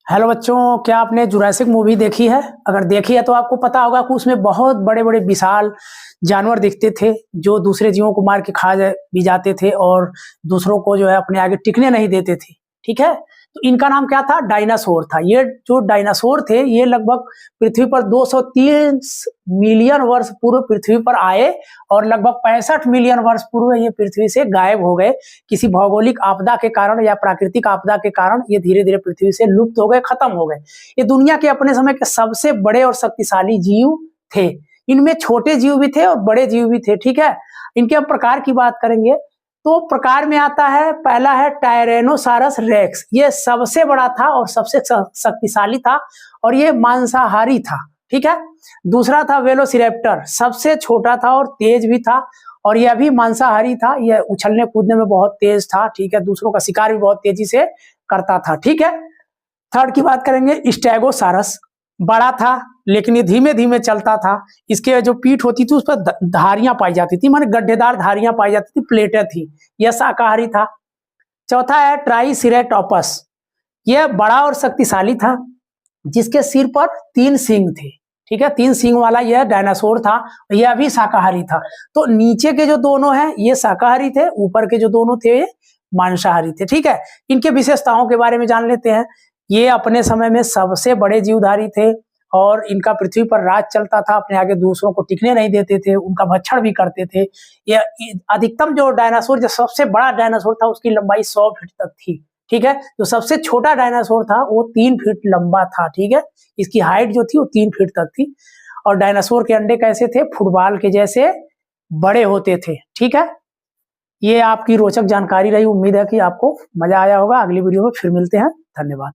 Hello बच्चों, क्या आपने जुरासिक मूवी देखी है? अगर देखी है तो आपको पता होगा कि उसमें बहुत बड़े बड़े विशाल जानवर दिखते थे जो दूसरे जीवों को मार के भी जाते थे और दूसरों को जो है अपने आगे टिकने नहीं देते थे। ठीक है, तो इनका नाम क्या था? डायनासोर था। ये जो डायनासोर थे ये लगभग पृथ्वी पर 230 मिलियन वर्ष पूर्व पृथ्वी पर आए और लगभग 65 मिलियन वर्ष पूर्व ये पृथ्वी से गायब हो गए। किसी भौगोलिक आपदा के कारण या प्राकृतिक आपदा के कारण ये धीरे धीरे पृथ्वी से लुप्त हो गए, खत्म हो गए। ये दुनिया के अपने समय के सबसे बड़े और शक्तिशाली जीव थे। इनमें छोटे जीव भी थे और बड़े जीव भी थे। ठीक है, इनके हम प्रकार की बात करेंगे तो प्रकार में आता है, पहला है टायरेनोसारस रेक्स। ये सबसे बड़ा था और सबसे शक्तिशाली था और ये मांसाहारी था। ठीक है, दूसरा था वेलोसिरैप्टर, सबसे छोटा था और तेज भी था और यह भी मांसाहारी था। यह उछलने कूदने में बहुत तेज था। ठीक है, दूसरों का शिकार भी बहुत तेजी से करता था। ठीक है, थर्ड की बात करेंगे, स्टेगोसारस। बड़ा था लेकिन ये धीमे धीमे चलता था। इसके जो पीठ होती थी उस पर धारियां पाई जाती थी, माने गड्ढेदार धारियां पाई जाती थी, प्लेटें थी। यह शाकाहारी था। चौथा है ट्राइसिरेटोपस। यह बड़ा और शक्तिशाली था जिसके सिर पर 3 सींग थे। ठीक है, 3 सींग वाला यह डायनासोर था। यह भी शाकाहारी था। तो नीचे के जो दोनों हैं ये शाकाहारी थे, ऊपर के जो दोनों थे ये मांसाहारी थे। ठीक है, इनके विशेषताओं के बारे में जान लेते हैं। ये अपने समय में सबसे बड़े जीवधारी थे और इनका पृथ्वी पर राज चलता था। अपने आगे दूसरों को टिकने नहीं देते थे, उनका भक्षण भी करते थे। ये अधिकतम जो डायनासोर, जो सबसे बड़ा डायनासोर था उसकी लंबाई 100 फीट तक थी। ठीक है, जो सबसे छोटा डायनासोर था वो 3 फीट लंबा था। ठीक है, इसकी हाइट जो थी वो 3 फीट तक थी। और डायनासोर के अंडे कैसे थे? फुटबॉल के जैसे बड़े होते थे। ठीक है, ये आपकी रोचक जानकारी रही। उम्मीद है कि आपको मजा आया होगा। अगली वीडियो में फिर मिलते हैं। धन्यवाद।